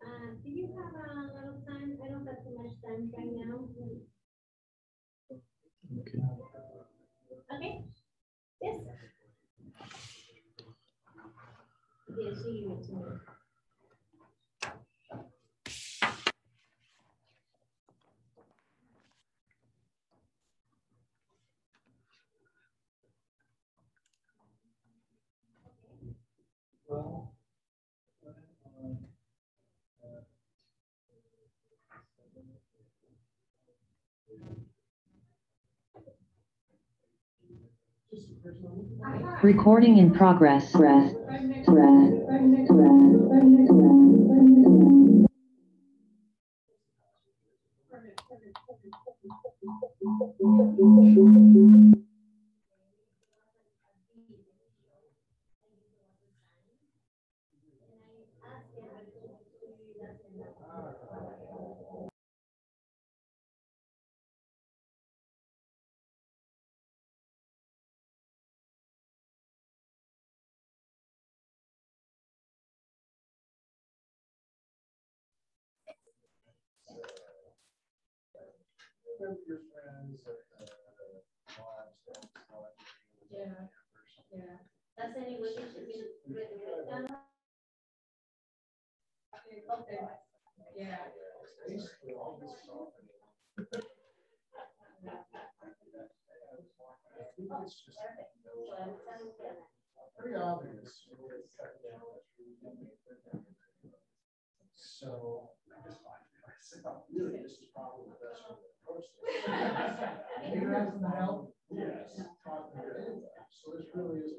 Do you have a little time? I don't have too much time right now. Okay. Okay. Yes. Yes, you give it to me. Well, Recording in progress. your friends at Yeah. That's any way you should be written down. Okay. Yeah. It's just pretty obvious. So really, this is probably the best way to approach this. You have some help? Yes. So this really is.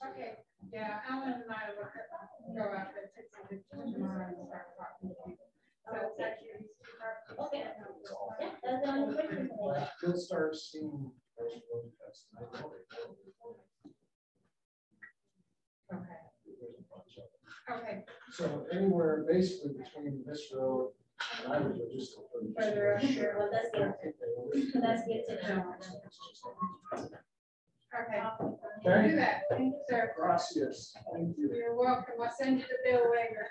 Okay. Yeah, Alan and I will go out and take some pictures tomorrow and start talking to people. So it's actually okay. Yeah, that's the only question. You'll start seeing those road cuts. Okay. Okay. So anywhere basically between this road and I would go just further. Sure. Well, that's good. That's good to know. Okay. Okay. Do that. Thank you, sir. Gracias. Thank you. You're welcome. I'll send you the bill later.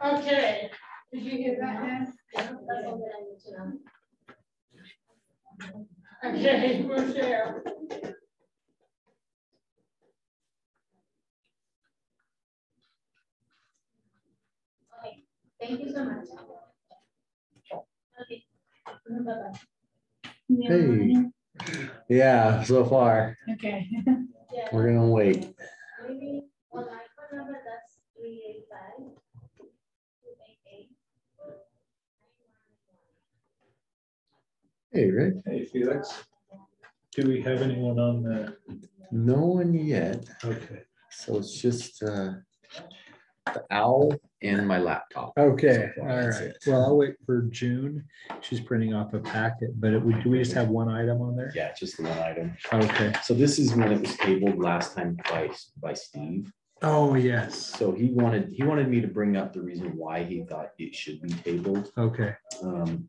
Okay. Did you hear that, man? That's all that I need to know. Okay, we'll share. Okay. Thank you so much. Okay. Bye-bye. Hey. Yeah, so far. Okay. Yeah. We're gonna wait. Maybe on my phone number, that's 385. 288. Hey, Rick. Hey, Felix. Do we have anyone on the? No one yet. Okay. So it's just the owl and my laptop. Okay, So all far, that's right. it. Well, I'll wait for June. She's printing off a packet, but do we just have one item on there? Yeah, just the one item. Okay. So this is when it was tabled last time by Steve. Oh, yes. So he wanted me to bring up the reason why he thought it should be tabled. Okay. And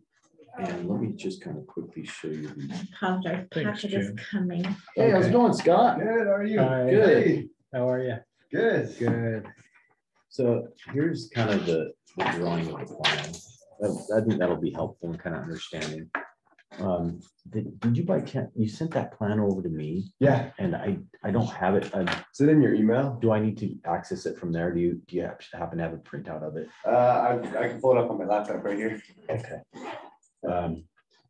let me just kind of quickly show you. Apologize, Thanks, packet is Jim. coming. Hey, how's it going, Scott? Good, how are you? Hi. Good. How are you? Good. Good. So here's kind of the drawing of the plan. I think that'll be helpful in kind of understanding. Did you by chance, you sent that plan over to me? Yeah. And I don't have it. Is it in your email? Do I need to access it from there? Do you happen to have a printout of it? I can pull it up on my laptop right here. Okay.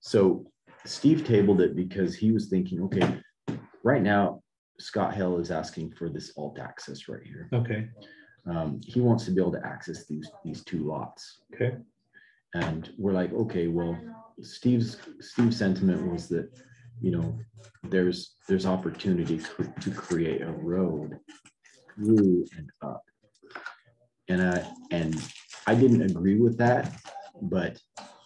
So Steve tabled it because he was thinking, okay, right now, Scott Hale is asking for this alt access right here. Okay. He wants to be able to access these two lots. Okay. And we're like, okay, well, Steve's sentiment was that, you know, there's opportunity to create a road through and up. And I didn't agree with that, but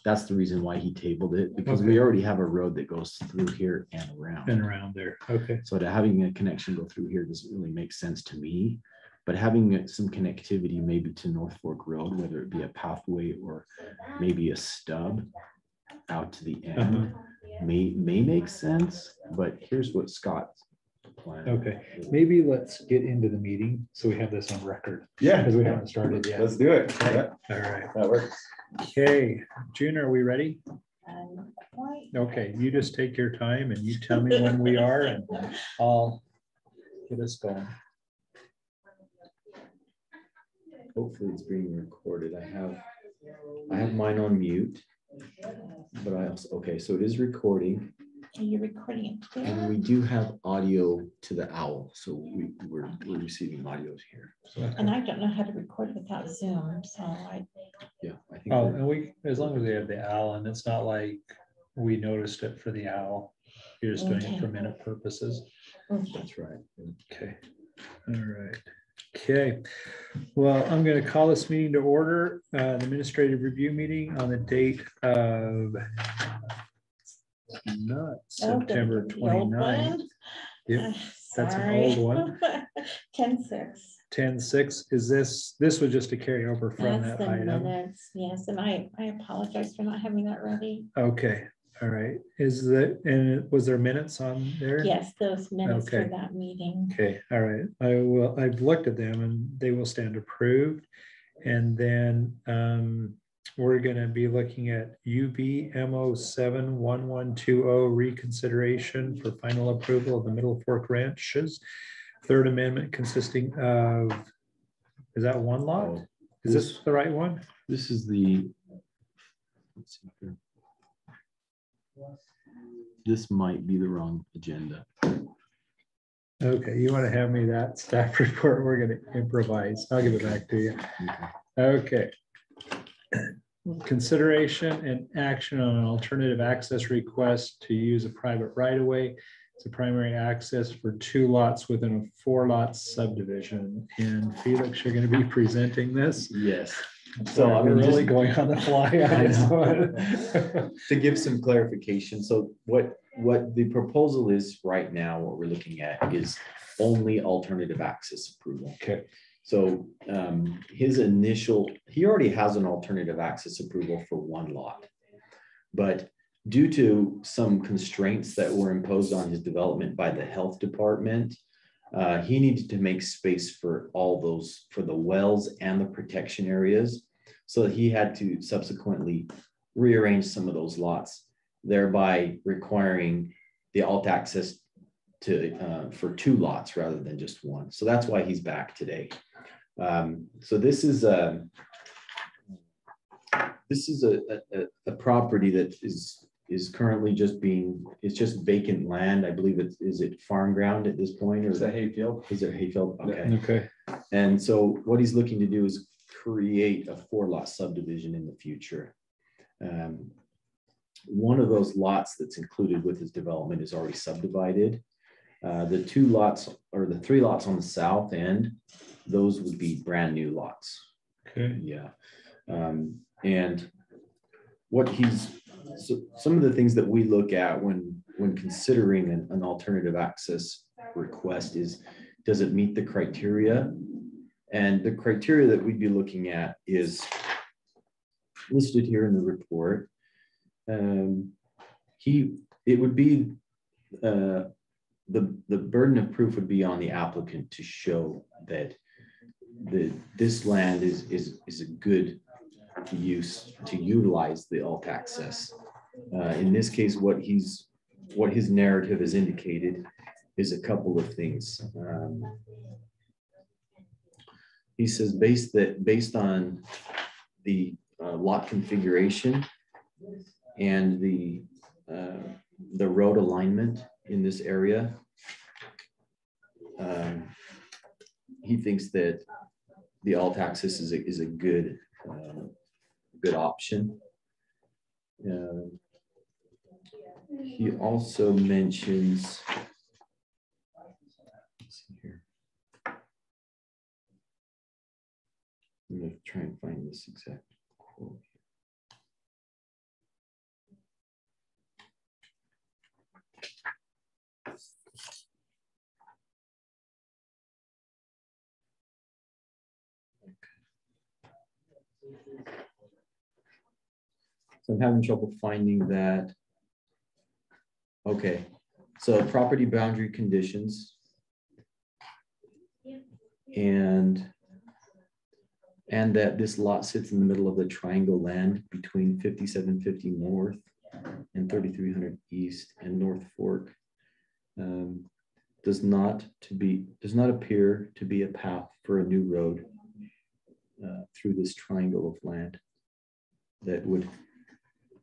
that's the reason why he tabled it, because we already have a road that goes through here and around. And around there. Okay. So to having a connection go through here doesn't really make sense to me. But having some connectivity maybe to North Fork Road, whether it be a pathway or maybe a stub out to the end, may make sense. But here's what Scott plan. Okay, maybe let's get into the meeting so we have this on record. Yeah. Because we haven't started yet. Let's do it. Yeah, All right. that works. Okay, June, are we ready? Quite. Okay, you just take your time and you tell me when we are and I'll get us going. Hopefully it's being recorded. I have mine on mute, but I also, okay, so it is recording. Are you recording it And too? we do have audio to the owl, so we're receiving audios here. So And I don't know how to record without Zoom, so yeah, I think Oh, we're- and we, as long as we have the owl, and it's not like we noticed it for the owl. You're just doing it Okay. for minute purposes. that's right. Okay. All right. Okay. Well, I'm going to call this meeting to order, the administrative review meeting on the date of not September 29th. Yep, that's an old one. 10-6. 10-6. Is this was just a carryover from That's that the item? minutes, yes, and I apologize for not having that ready. Okay. All right. Was there minutes on there? Yes, those minutes for Okay. that meeting. Okay, all right. I've looked at them and they will stand approved. And then we're gonna be looking at UB MO 71120 reconsideration for final approval of the Middle Fork Ranches. Third amendment consisting of, is that one lot? Oh, Is this the right one? This is the, let's see here. This might be the wrong agenda. Okay, you want to have me that staff report? We're gonna improvise. I'll give it back to you. Okay. Consideration and action on an alternative access request to use a private right-of-way. It's a primary access for 2 lots within a 4-lot subdivision. And Felix, you're going to be presenting this. Yes. So I'm really just- going on the fly. I know. To give some clarification, so what the proposal is right now, what we're looking at is only alternative access approval. Okay. So he already has an alternative access approval for 1 lot. But due to some constraints that were imposed on his development by the health department, he needed to make space for all those, for the wells and the protection areas. So he had to subsequently rearrange some of those lots, thereby requiring the alt access to for 2 lots rather than just 1. So that's why he's back today. So this is a property that is currently it's just vacant land. I believe is it farm ground at this point, or Is that Hayfield? is it Hayfield? Okay. Okay. And so what he's looking to do is create a 4-lot subdivision in the future. One of those lots that's included with his development is already subdivided. The 2 lots or the 3 lots on the south end, those would be brand new lots. Okay. Yeah. And what so some of the things that we look at when considering an alternative access request is, does it meet the criteria? And the criteria that we'd be looking at is listed here in the report. It would be the burden of proof would be on the applicant to show that this land is a good use to utilize the alt access. In this case, what his narrative has indicated is a couple of things. He says based on the lot configuration and the road alignment in this area, he thinks that the alt access is a good option. He also mentions, let's see here. I'm going to try and find this exact quote. So I'm having trouble finding that. Okay, so property boundary conditions and that this lot sits in the middle of the triangle land between 5750 North and 3300 East and North Fork. Does not appear to be a path for a new road through this triangle of land that would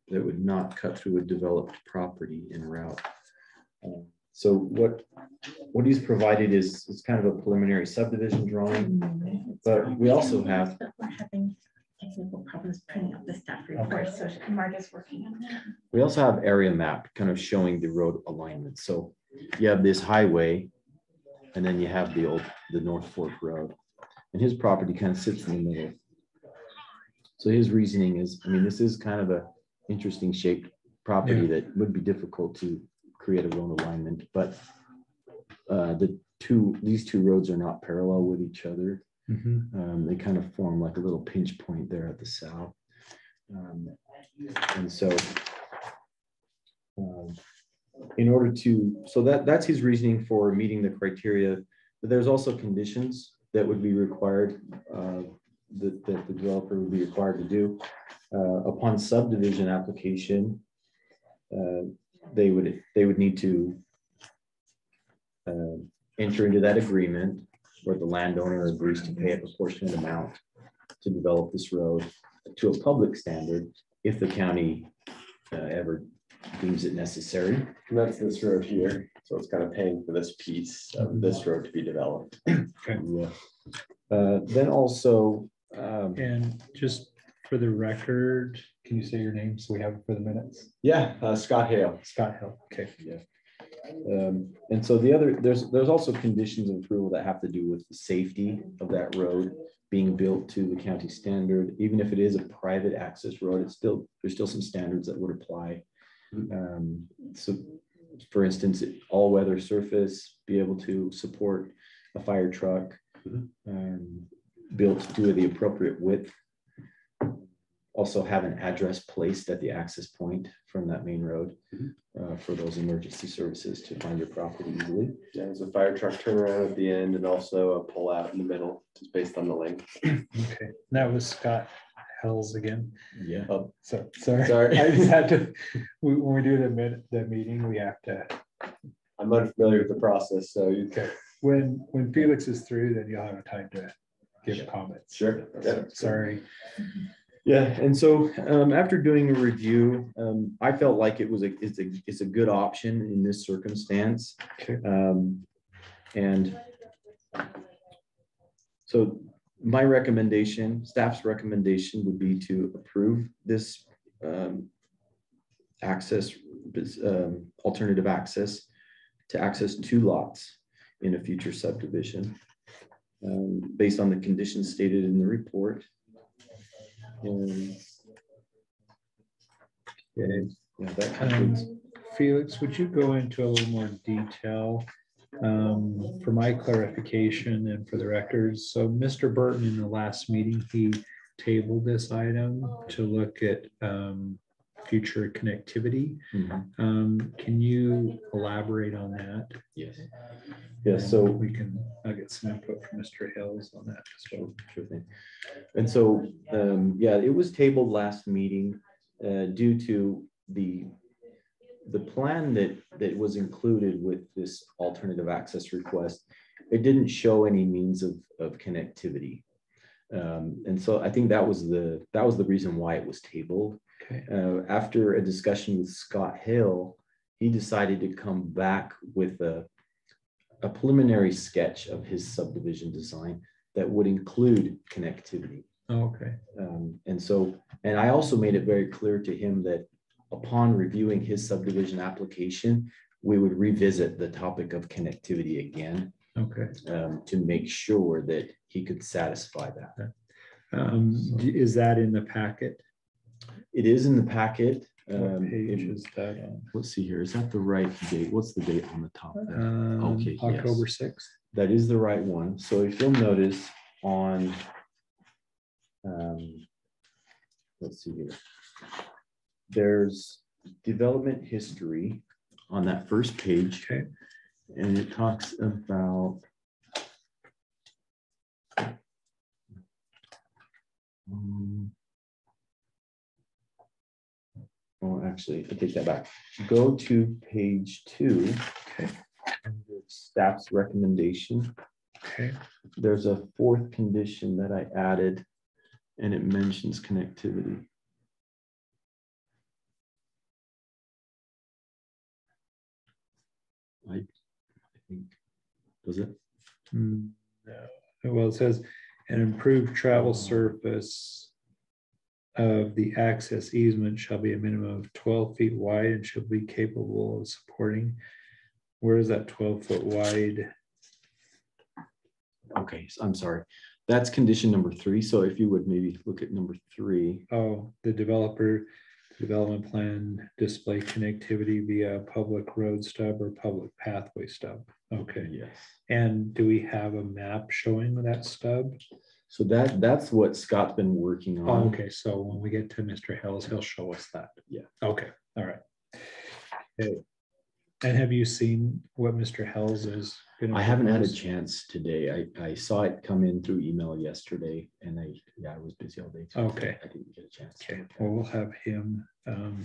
not cut through a developed property en route. So what he's provided is kind of a preliminary subdivision drawing, but we also have. We're having technical problems printing up the staff report, so Marta's working on that. We also have area map kind of showing the road alignment. So you have this highway, and then you have the North Fork Road, and his property kind of sits in the middle. So his reasoning is, I mean, this is kind of a interesting shaped property that would be difficult to create a road alignment, but these two roads are not parallel with each other. They kind of form like a little pinch point there at the south, and so in order to, so that's his reasoning for meeting the criteria. But there's also conditions that would be required, that the developer would be required to do upon subdivision application. They would need to enter into that agreement where the landowner agrees to pay a proportionate amount to develop this road to a public standard if the county ever deems it necessary. And that's this road here. So it's kind of paying for this piece of this road to be developed. Okay. Yeah. Then also, And just for the record, can you say your name so we have it for the minutes? Yeah, Scott Hale. Scott Hill. Okay. yeah. And so there's also conditions of approval that have to do with the safety of that road being built to the county standard. Even if it is a private access road, there's still some standards that would apply. So for instance, all weather surface, be able to support a fire truck, built to the appropriate width. Also have an address placed at the access point from that main road for those emergency services to find your property easily. Yeah, there's a fire truck turnaround at the end and also a pull out in the middle, just based on the length. Okay. That was Scott Hills again. Yeah. Oh, So sorry. Sorry. I just had to, when we do the meeting, we have to. I'm unfamiliar with the process, so you can. When Felix is through, then you'll have time to give comments. Sure. Yeah. Sorry. Yeah, and so after doing a review, I felt like it's a good option in this circumstance. Okay. And so my recommendation, staff's recommendation would be to approve this alternative access to access 2 lots in a future subdivision based on the conditions stated in the report. Yeah, that concludes. Felix, would you go into a little more detail for my clarification and for the records? So Mr. Burton, in the last meeting, he tabled this item to look at future connectivity. Can you elaborate on that? Yes. Yeah, So I'll get some input from Mr. Hills on that as well. Sure thing. And so, yeah, it was tabled last meeting due to the plan that was included with this alternative access request. It didn't show any means of connectivity. And so I think that was the reason why it was tabled. Okay. After a discussion with Scott Hale, he decided to come back with a preliminary sketch of his subdivision design that would include connectivity. Oh, okay. And I also made it very clear to him that upon reviewing his subdivision application, we would revisit the topic of connectivity again. Okay. To make sure that he could satisfy that. Is that in the packet? It is in the packet. What page is that on? Let's see here. Is that the right date? What's the date on the top there? Okay, October yes. 6th. That is the right one. So if you'll notice on, let's see here. There's development history on that first page. Okay. And it talks about Oh, actually, I take that back. Go to page 2. Okay. Under staff's recommendation. Okay. There's a 4th condition that I added, and it mentions connectivity. I think, does it? No. Well, it says an improved travel surface of the access easement shall be a minimum of 12 feet wide and shall be capable of supporting. Where is that 12-foot wide? Okay, so I'm sorry. That's condition number 3. So if you would maybe look at number 3. Oh, the development plan display connectivity via public road stub or public pathway stub. Okay. Yes. And do we have a map showing that stub? So that's what Scott's been working on. Oh, okay. So when we get to Mr. Hale's, he'll show us that. Yeah. Okay. All right. Okay. And have you seen what Mr. Hale's is? I haven't had a chance today. I saw it come in through email yesterday, and I was busy all day. So Okay. I didn't get a chance. Okay. Well, we'll have him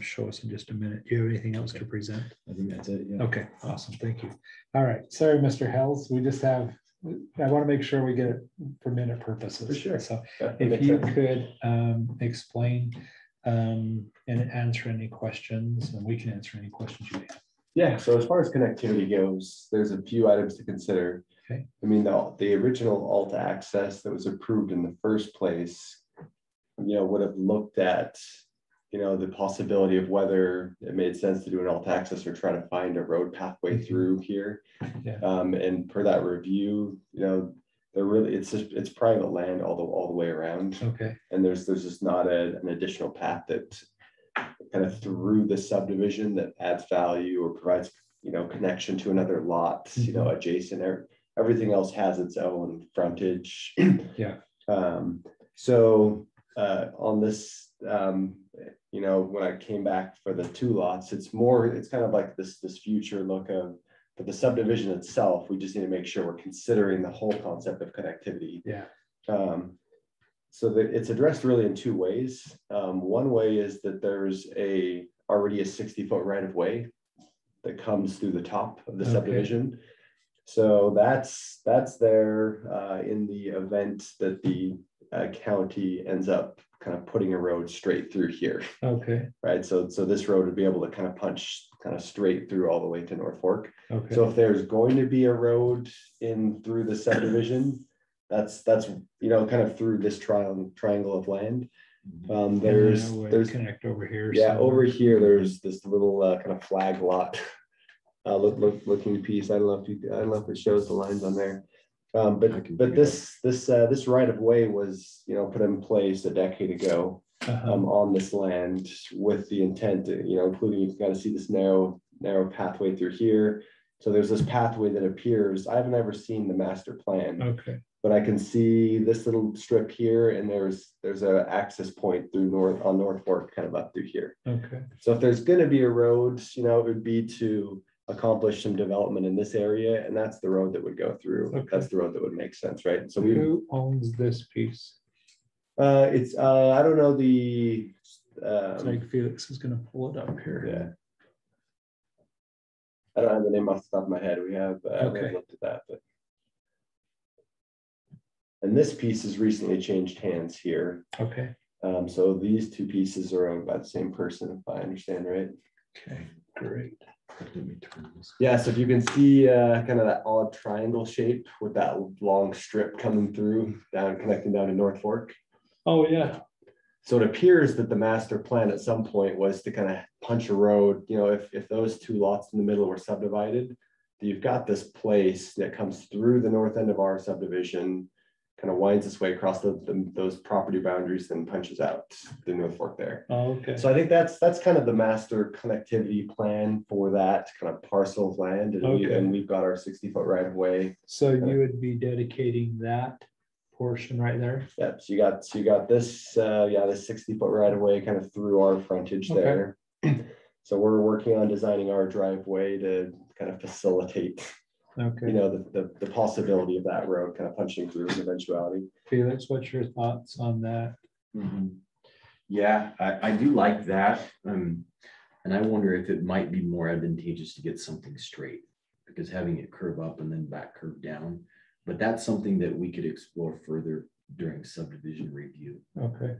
show us in just a minute. Do you have anything else to present? I think that's it. Yeah. Okay. Awesome. Thank you. All right. Sorry, Mr. Hales. We just have. I want to make sure we get it for minute purposes. For sure. So Yeah, if you could explain and answer any questions, and we can answer any questions you may have. Yeah, so as far as connectivity goes, there's a few items to consider. Okay. I mean, the original alt access that was approved in the first place, would have looked at, the possibility of whether it made sense to do an alt access or try to find a road pathway through here. Yeah. And per that review, it's private land all the way around. Okay. And there's just not an additional path that kind of through the subdivision that adds value or provides, connection to another lot, adjacent. Everything else has its own frontage. Yeah. So on this, when I came back for the 2 lots, it's kind of like this future look of, for the subdivision itself, we just need to make sure we're considering the whole concept of connectivity. Yeah. So that it's addressed really in 2 ways. One way is that there's already a 60-foot right of way that comes through the top of the subdivision. So that's there in the event that the county ends up kind of putting a road straight through here. Okay. Right. So this road would be able to kind of punch kind of straight through all the way to North Fork. Okay. So if there's going to be a road in through the subdivision, that's kind of through this triangle of land. There's connect over here. Yeah, somewhere. Over here there's this little kind of flag lot looking piece. I don't know if it shows the lines on there. But this right of way was put in place a decade ago on this land with the intent, including, you can kind of see this narrow pathway through here. So there's this pathway that appears. I've never seen the master plan. Okay. But I can see this little strip here, and there's an access point through North Fork, kind of up through here. Okay. So if there's going to be a road, it would be to accomplish some development in this area, and that's the road that would go through. Okay. That's the road that would make sense, right? So who owns this piece? It's I don't know the. It's like Felix is going to pull it up here. Yeah. I don't have the name off the top of my head. We have okay. Looked at that, but. And this piece has recently changed hands here. Okay. So these 2 pieces are owned by the same person, if I understand right. Okay, great. Yeah, so if you can see kind of that odd triangle shape with that long strip coming through, connecting down to North Fork. Oh, yeah. So it appears that the master plan at some point was to kind of punch a road, if those 2 lots in the middle were subdivided, you've got this place that comes through the north end of our subdivision, kind of winds its way across those property boundaries and punches out the North Fork there. Oh, okay. So I think that's kind of the master connectivity plan for that kind of parcel of land, and we've got our 60-foot right of way. So you would be dedicating that portion right there? Yep. So you got this this 60-foot right of way kind of through our frontage there. So we're working on designing our driveway to kind of facilitate. Okay. The possibility of that road kind of punching through in eventuality. Felix, what's your thoughts on that Yeah, I do like that. And I wonder if it might be more advantageous to get something straight, because having it curve up and then back curve down. But that's something that we could explore further during subdivision review. Okay.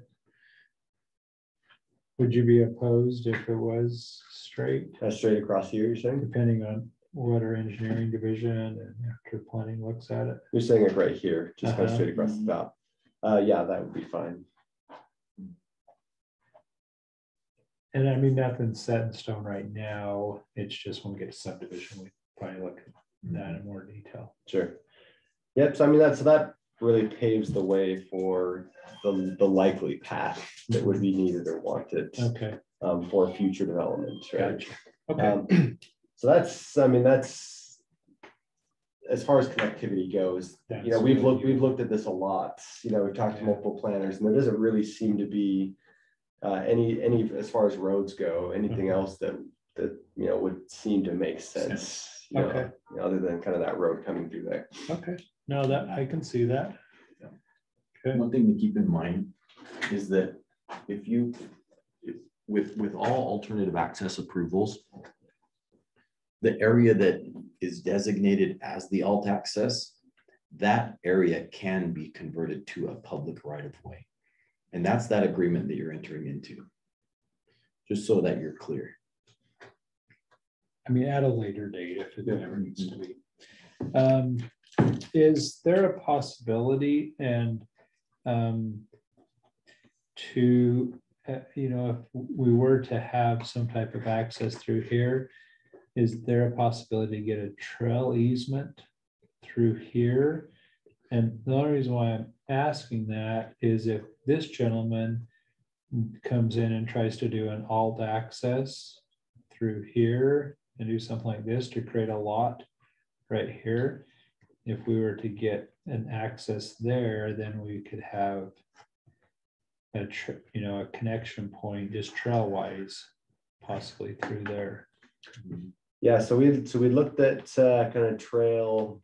Would you be opposed if it was straight, Straight across here, you're saying? depending on what our engineering division and after planning looks at it? You're saying it right here, just kind of Uh-huh. straight across the top. Yeah, that would be fine. And I mean, nothing's set in stone right now. It's just when we get to subdivision, we probably look at that in more detail. Sure. Yep. So I mean, that really paves the way for the likely path that would be needed or wanted Okay. For future development, right? Gotcha. Okay. So that's as far as connectivity goes. That's You know, we've good. looked at this a lot. You know, we've talked to multiple planners, and there doesn't really seem to be any as far as roads go, anything else that you know would seem to make sense. You Okay. know, other than kind of that road coming through there. Okay. No, that I can see that. Okay. One thing to keep in mind is that with all alternative access approvals, the area that is designated as the alt access, that area can be converted to a public right of way. And that's that agreement that you're entering into. Just so that you're clear. I mean, at a later date, if it ever needs to be. Is there a possibility and you know, if we were to have some type of access through here, is there a possibility to get a trail easement through here? And the only reason why I'm asking that is if this gentleman comes in and tries to do an alt access through here and do something like this to create a lot right here, if we were to get an access there, then we could have a connection point just trail wise possibly through there. Yeah, so we looked at kind of trail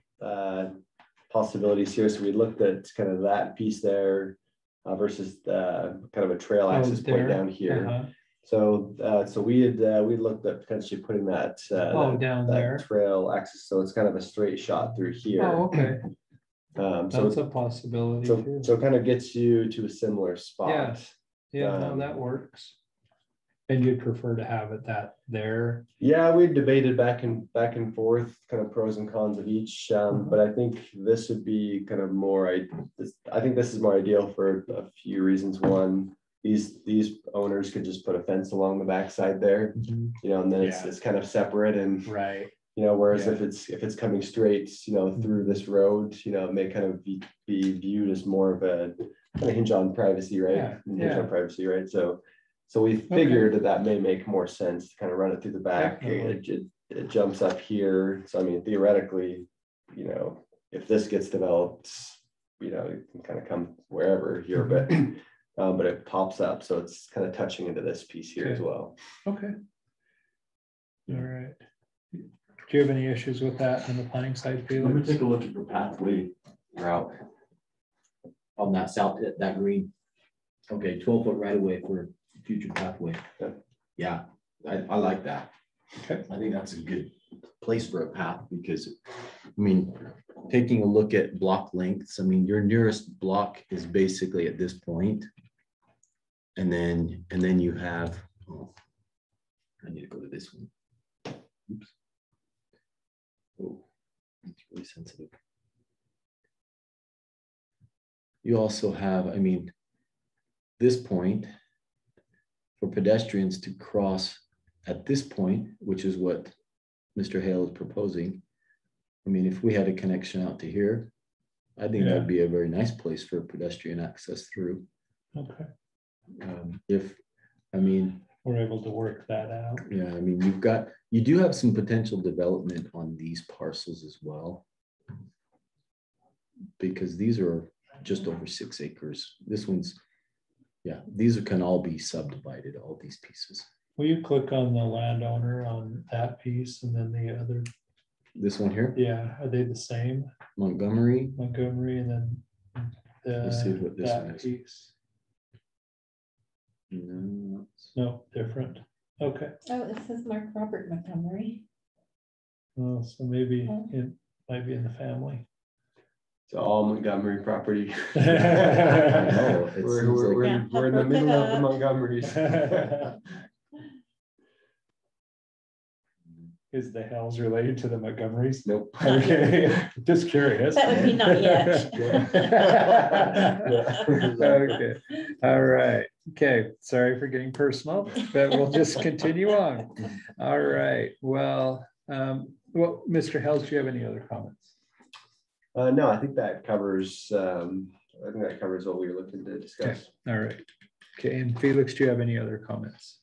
possibilities here. So we looked at kind of that piece there versus kind of a trail access point down here. Uh-huh. So we looked at potentially putting that down there trail access. So it's kind of a straight shot through here. Oh, okay. So That's a possibility too. So it kind of gets you to a similar spot. Yeah, no, that works. And you'd prefer to have it there? Yeah, we debated back and forth, kind of pros and cons of each. But I think this would be kind of more. I think this is more ideal for a few reasons. One, these owners could just put a fence along the backside there, you know, and then it's kind of separate and right. You know, whereas if it's coming straight, you know, through this road, you know, it may kind of be viewed as more of a kind of hinge on privacy, right? Hinge on privacy, right? So we figured that may make more sense to kind of run it through the back. It jumps up here. So I mean, theoretically, you know, if this gets developed, you know, it can kind of come wherever here, but it pops up, so it's kind of touching into this piece here as well. Okay. All right. Do you have any issues with that on the planning side, Felix? Let me take a look at your pathway route on that south, that green. Okay, 12-foot right away for future pathway. Yeah, I like that. Okay. I think that's a good place for a path because, I mean, taking a look at block lengths, I mean, your nearest block is basically at this point. And then you have, oh, I need to go to this one. Oops. Oh, it's really sensitive. You also have, I mean, this point for pedestrians to cross at this point, which is what Mr. Hale is proposing. I mean, if we had a connection out to here, I think that'd be a very nice place for pedestrian access through. Okay. We're able to work that out. Yeah, I mean, you do have some potential development on these parcels as well, because these are just over 6 acres. This one's, these can all be subdivided, all these pieces. Will you click on the landowner on that piece and then the other? This one here? Yeah, are they the same? Montgomery And then Let's see what this that one is. piece. No, No, different. Okay. Oh, it says Mark Robert Montgomery. Oh, so maybe it might be in the family. It's all Montgomery property. know, it We're, seems we're, like- we're, Yeah, we're in the look it middle of the up. Montgomerys. Is the Hales related to the Montgomerys? Nope. Okay, just curious. That would be not yet. Okay, all right. Okay, sorry for getting personal, but we'll just continue on. All right, well, Mr. Hales, do you have any other comments? No, I think that covers, what we were looking to discuss. All right. Okay, and Felix, do you have any other comments?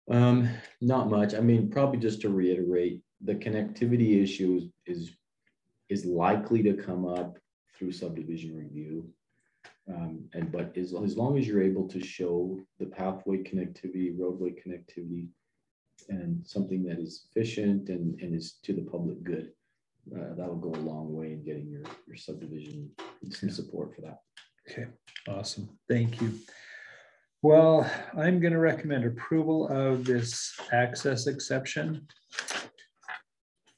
Not much. I mean, probably just to reiterate, the connectivity issue is likely to come up through subdivision review. But as long as you're able to show the pathway connectivity, roadway connectivity, and something that is efficient and is to the public good, that'll go a long way in getting your subdivision some support for that. Okay, awesome. Thank you. Well, I'm going to recommend approval of this access exception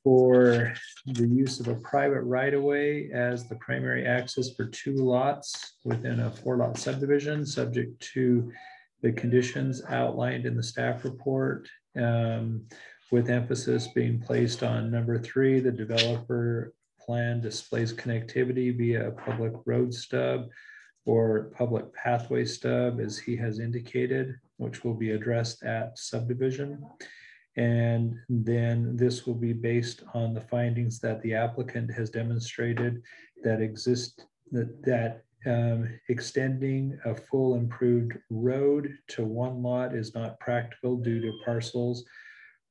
for the use of a private right-of-way as the primary access for 2 lots within a 4-lot subdivision, subject to the conditions outlined in the staff report, with emphasis being placed on number 3, the developer plan displays connectivity via a public road stub or public pathway stub, as he has indicated, which will be addressed at subdivision. And then this will be based on the findings that the applicant has demonstrated that extending a full improved road to 1 lot is not practical due to parcels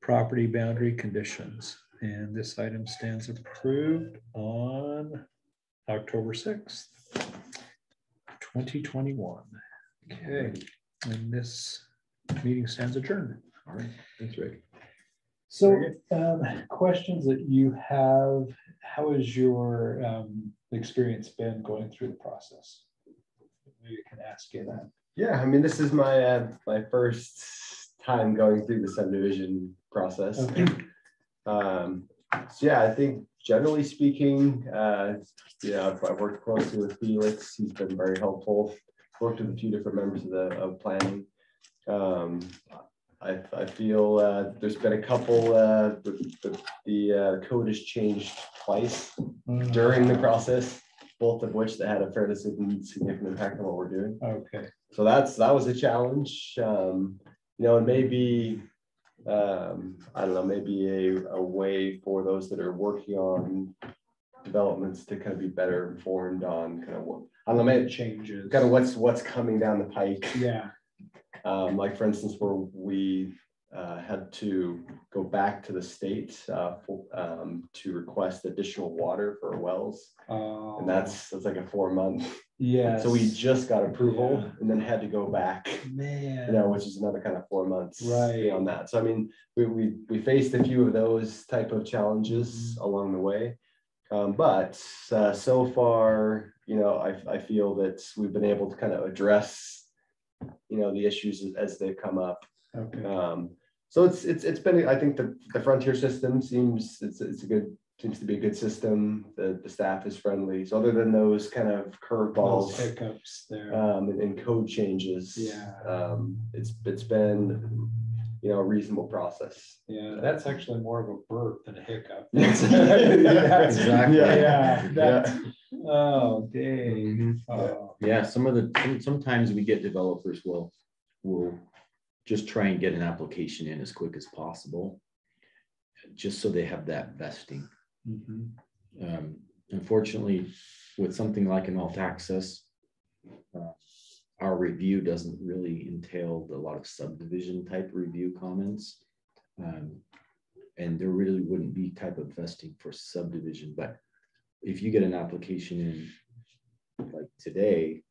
property boundary conditions. And this item stands approved on October 6th. 2021. Okay, and this meeting stands adjourned. All right, thanks, Rick. So, questions that you have, how has your experience been going through the process? Maybe I can ask you that. Yeah, I mean, this is my my first time going through the subdivision process. Okay. So yeah, I think generally speaking, I've worked closely with Felix. He's been very helpful. Worked with a few different members of planning. I feel there's been a couple. The code has changed twice during the process, both of which that had a fairly significant impact on what we're doing. Okay. So that was a challenge. And maybe. I don't know, maybe a way for those that are working on developments to kind of be better informed on kind of what, I don't know, maybe Changes. kind of what's coming down the pike. Yeah. Like for instance, where we had to go back to the state to request additional water for our wells. And that's like a 4-month. Yeah. So we just got approval and then had to go back, Man. which is another kind of 4 months Right. on that. So I mean, we faced a few of those type of challenges along the way. But so far, I feel that we've been able to kind of address, the issues as they come up. Okay. So it's been, I think the Frontier system seems to be a good system. The staff is friendly. So other than those kind of curveballs, Hiccups there. and code changes, Yeah. it's been a reasonable process. Yeah, that's actually more of a burp than a hiccup. Exactly. Yeah. Oh, dang. Oh. Yeah, sometimes we get developers will just try and get an application in as quick as possible, just so they have that vesting. Mm-hmm. Unfortunately, with something like an alt access, our review doesn't really entail a lot of subdivision type review comments. And there really wouldn't be type of vesting for subdivision. But if you get an application in like today,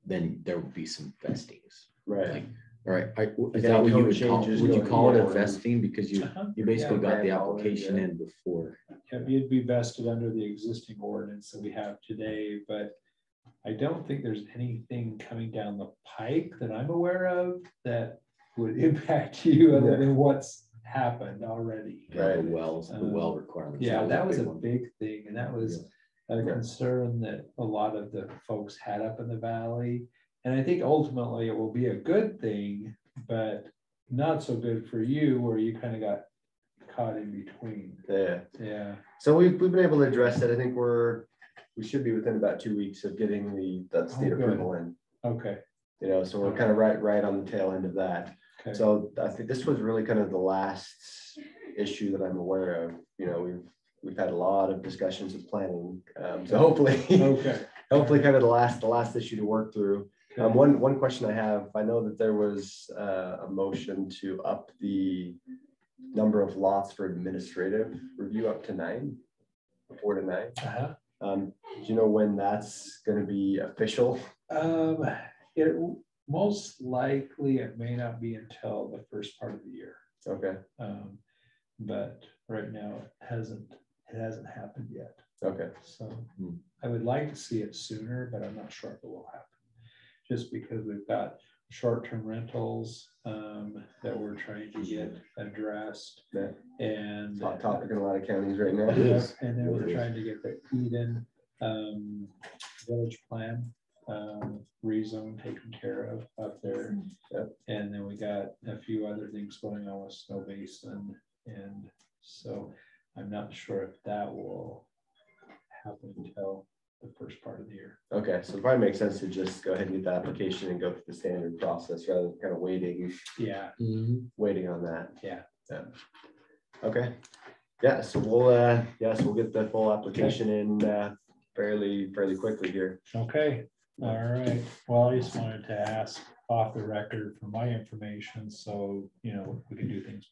then there would be some vestings. Right. Like, all right, is Again, that what you code would call? changes Would you going call it a forward. vesting because you basically Yeah, got the grandfathered, application yeah. in before? Yeah, you'd be vested under the existing ordinance that we have today, but I don't think there's anything coming down the pike that I'm aware of that would impact you other than what's happened already. Yeah, the wells, the well requirements. Yeah, that was a big one. big thing, and that was a concern that a lot of the folks had up in the valley. And I think ultimately it will be a good thing, but not so good for you where you kind of got caught in between. Yeah. So we've been able to address it. I think we should be within about 2 weeks of getting that state good. approval in. Okay. You know, so we're kind of right on the tail end of that. Okay. So I think this was really kind of the last issue that I'm aware of. You know, we've had a lot of discussions with planning. So hopefully, hopefully kind of the last issue to work through. One question I have, I know that there was a motion to up the number of lots for administrative review up to 9, 4 to 9. Do you know when that's going to be official? It most likely it may not be until the first part of the year. Okay. But right now it hasn't happened yet. Okay. So I would like to see it sooner, but I'm not sure if it will happen. Just because we've got short-term rentals that we're trying to get addressed. And hot topic in a lot of counties right now. And then we're trying to get the Eden village plan rezone taken care of up there. And then we got a few other things going on with Snow Basin. And so I'm not sure if that will happen until the first part of the year. Okay, so it probably makes sense to just go ahead and get the application and go through the standard process rather than kind of waiting. Yeah. Waiting on that. Yeah. Okay. Yeah, so we'll we'll get the full application in fairly quickly here. Okay. All right. Well, I just wanted to ask off the record for my information, so we can do things better.